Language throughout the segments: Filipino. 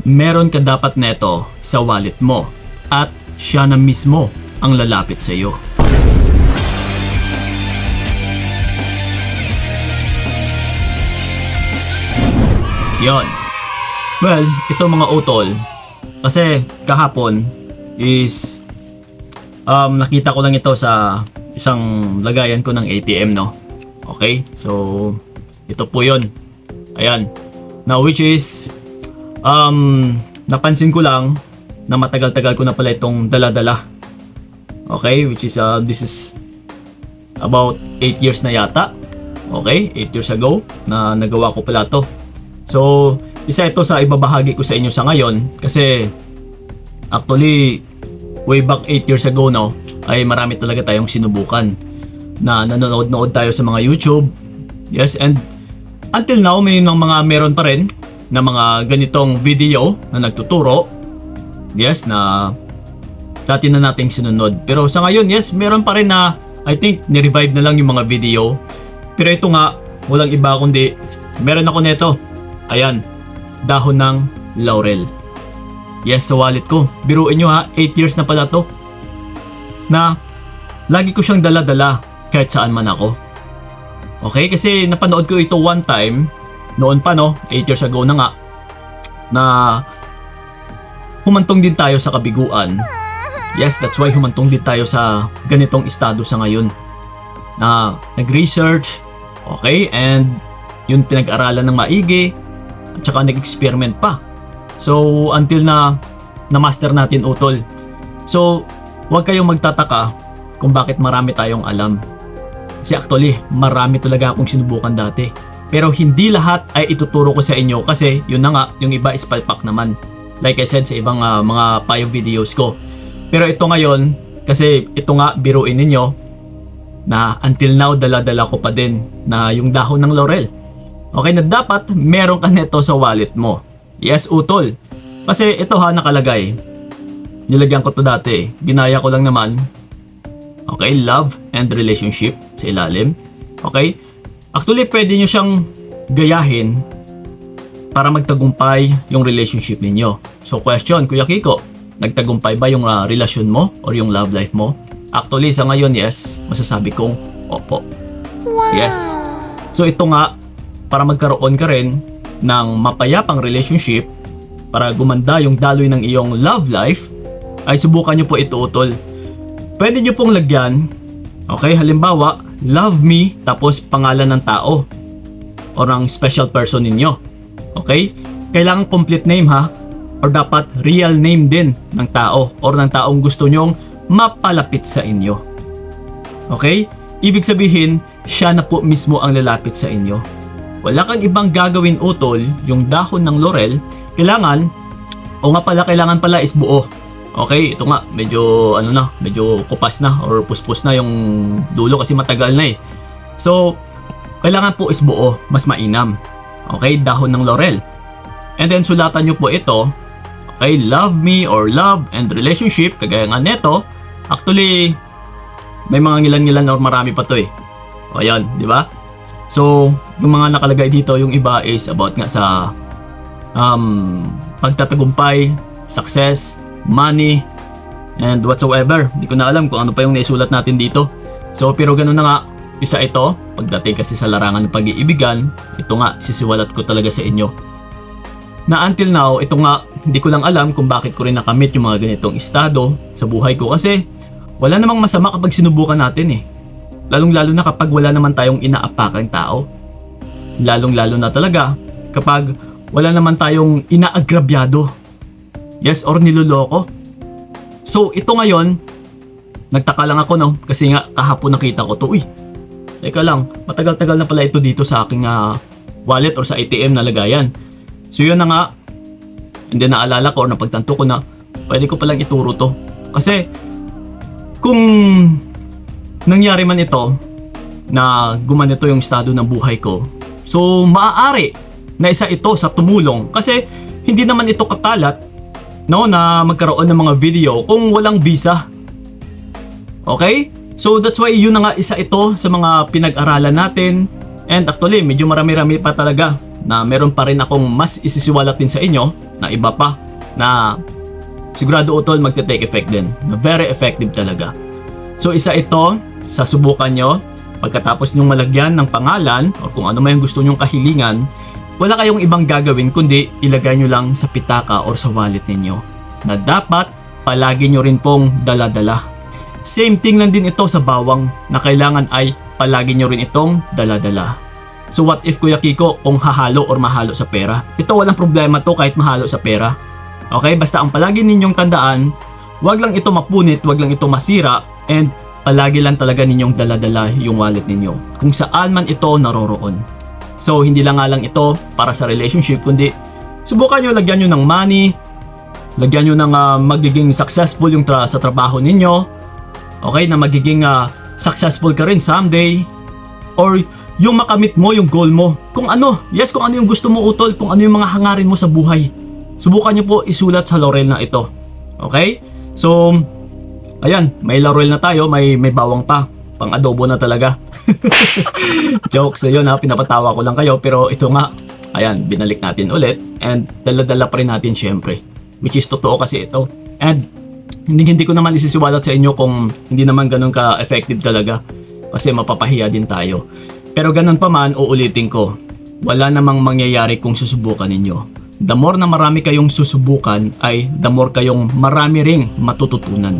meron ka dapat neto sa wallet mo at siya na mismo ang lalapit sa iyo. Yon. Well, ito mga utol, kasi kahapon is nakita ko lang ito sa isang lagayan ko ng ATM, no? Okay? So, ito po yun. Ayan. Now, which is, napansin ko lang na matagal-tagal ko na pala itong dala-dala. Okay? Which is, this is about 8 years na yata. Okay? 8 years ago na nagawa ko pala to. So, isa ito sa ibabahagi ko sa inyo sa ngayon kasi actually, way back 8 years ago, no, ay marami talaga tayong sinubukan na nanonood-nood tayo sa mga YouTube. Yes, and until now, meron pa rin na mga ganitong video na nagtuturo. Yes, na dati na nating sinunod. Pero sa ngayon, yes, meron pa rin na I think ni-revive na lang yung mga video. Pero ito nga, walang iba kundi meron ako nito. Ayan, dahon ng laurel. Yes, sa wallet ko. Biruin nyo ha, 8 years na pala to. Na lagi ko siyang dala-dala kahit saan man ako. Okay, kasi napanood ko ito one time. Noon pa, no, 8 years ago na nga. Na humantong din tayo sa kabiguan. Yes, that's why humantong din tayo sa ganitong estado sa ngayon. Na nag-research, okay, and yung pinag-aralan ng maigi, at saka nag-experiment pa. So, until na master natin utol. So, huwag kayong magtataka kung bakit marami tayong alam. Kasi actually, marami talaga akong sinubukan dati. Pero hindi lahat ay ituturo ko sa inyo kasi yun na nga, yung iba is palpak naman. Like I said sa ibang mga payo videos ko. Pero ito ngayon, kasi ito nga, biruin ninyo, na until now, dala-dala ko pa din na yung dahon ng laurel. Okay, na dapat meron ka neto sa wallet mo. Yes, utol. Kasi ito ha, nakalagay. Nilagyan ko to dati. Ginaya ko lang naman. Okay, love and relationship sa ilalim. Okay. Actually, pwede nyo siyang gayahin para magtagumpay yung relationship ninyo. So, question, Kuya Kiko, nagtagumpay ba yung relasyon mo or yung love life mo? Actually, sa ngayon, yes. Masasabi kong opo. Wow. Yes. So, ito nga, para magkaroon ka rin ng mapayapang relationship, para gumanda yung daloy ng iyong love life, ay subukan nyo po ito utol. Pwede nyo pong lagyan, okay, halimbawa, love me, tapos pangalan ng tao o ng special person ninyo. Okay? Kailangan complete name ha, or dapat real name din ng tao or ng taong gusto nyong mapalapit sa inyo. Okay? Ibig sabihin, siya na po mismo ang lalapit sa inyo. Wala kang ibang gagawin utol, yung dahon ng laurel, kailangan pala is buo. Okay, ito nga, medyo kupas na or puspos na yung dulo kasi matagal na eh. So, kailangan po is buo, mas mainam. Okay, dahon ng laurel. And then, sulatan nyo po ito, okay, love me or love and relationship, kagaya nga neto. Actually, may mga ngilan-ngilan or marami pa to eh. O yan, di ba? So, yung mga nakalagay dito, yung iba is about nga sa pagtatagumpay, success, money, and whatsoever. Hindi ko na alam kung ano pa yung naisulat natin dito. So, pero ganun na nga, isa ito, pagdating kasi sa larangan ng pag-iibigan, ito nga, sisiwalat ko talaga sa inyo. Na until now, ito nga, hindi ko lang alam kung bakit ko rin nakamit yung mga ganitong estado sa buhay ko kasi wala namang masama kapag sinubukan natin eh. Lalong-lalo na kapag wala naman tayong inaapakang tao. Lalong-lalo na talaga kapag wala naman tayong inaagrabyado. Yes, or niloloko. So, ito ngayon, nagtaka lang ako, no? Kasi nga, kahapon nakita ko to. Uy, teka lang, matagal-tagal na pala ito dito sa aking wallet or sa ATM na lagayan. So, yun na nga, hindi naalala ko or napagtanto ko na pwede ko palang ituro to. Kasi, kung nangyari man ito na gumanito yung estado ng buhay ko, so maaari na isa ito sa tumulong kasi hindi naman ito kakalat, no, na magkaroon ng mga video kung walang visa. Okay? So that's why yun na nga isa ito sa mga pinag-aralan natin, and actually medyo marami-rami pa talaga na meron pa rin akong mas isisiwalat din sa inyo na iba pa na sigurado utol magte-take effect din. Na very effective talaga. So isa ito sa subukan nyo. Pagkatapos nyong malagyan ng pangalan o kung ano man yung gusto nyong kahilingan, wala kayong ibang gagawin kundi ilagay nyo lang sa pitaka or sa wallet ninyo. Na dapat palagi nyo rin pong dala-dala. Same thing lang din ito sa bawang na kailangan ay palagi nyo rin itong dala-dala. So what if Kuya Kiko kung hahalo or mahalo sa pera? Ito walang problema to kahit mahalo sa pera. Okay, basta ang palagi ninyong tandaan, wag lang ito mapunit, wag lang ito masira, and palagi lang talaga ninyong dala-dala yung wallet ninyo kung saan man ito naroroon. So hindi lang nga lang ito para sa relationship kundi subukan nyo, lagyan nyo ng money, lagyan nyo ng magiging successful yung sa trabaho ninyo, okay, na magiging successful ka rin someday, or yung makamit mo yung goal mo, kung ano yung gusto mo utol, kung ano yung mga hangarin mo sa buhay, subukan nyo po isulat sa laurel na ito. Okay, so ayan, may laurel na tayo, may bawang pa. Pang adobo na talaga. Joke sa yun ha, pinapatawa ko lang kayo. Pero ito nga, ayan, binalik natin ulit. And dala-dala pa rin natin syempre. Which is totoo kasi ito. And hindi ko naman isisiwalat sa inyo kung hindi naman ganun ka-effective talaga. Kasi mapapahiya din tayo. Pero ganun pa man, uulitin ko. Wala namang mangyayari kung susubukan ninyo. The more na marami kayong susubukan, ay the more kayong marami ring matututunan.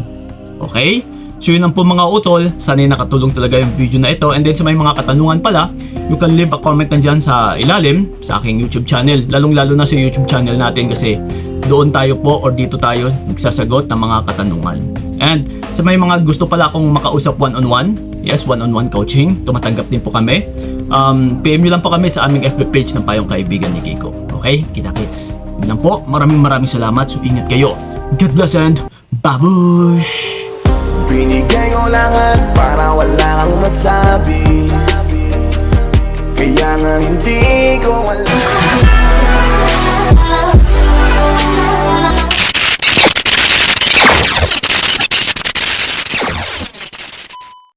Okay? So yun ang po mga utol, sana'y nakatulong talaga yung video na ito. And then sa may mga katanungan pala, you can leave a comment nandyan sa ilalim sa aking YouTube channel. Lalong-lalo na sa YouTube channel natin kasi doon tayo po or dito tayo nagsasagot ng mga katanungan. And sa may mga gusto pala akong makausap one-on-one, yes, one-on-one coaching, tumatanggap din po kami. PM nyo lang po kami sa aming FB page ng Payong Kaibigan ni Kiko. Okay? Kita-kits. Yun lang po. Maraming salamat. So ingat kayo. God bless and babush! Binigay ko lahat para wala kang masabi. Kaya nga hindi ko alam.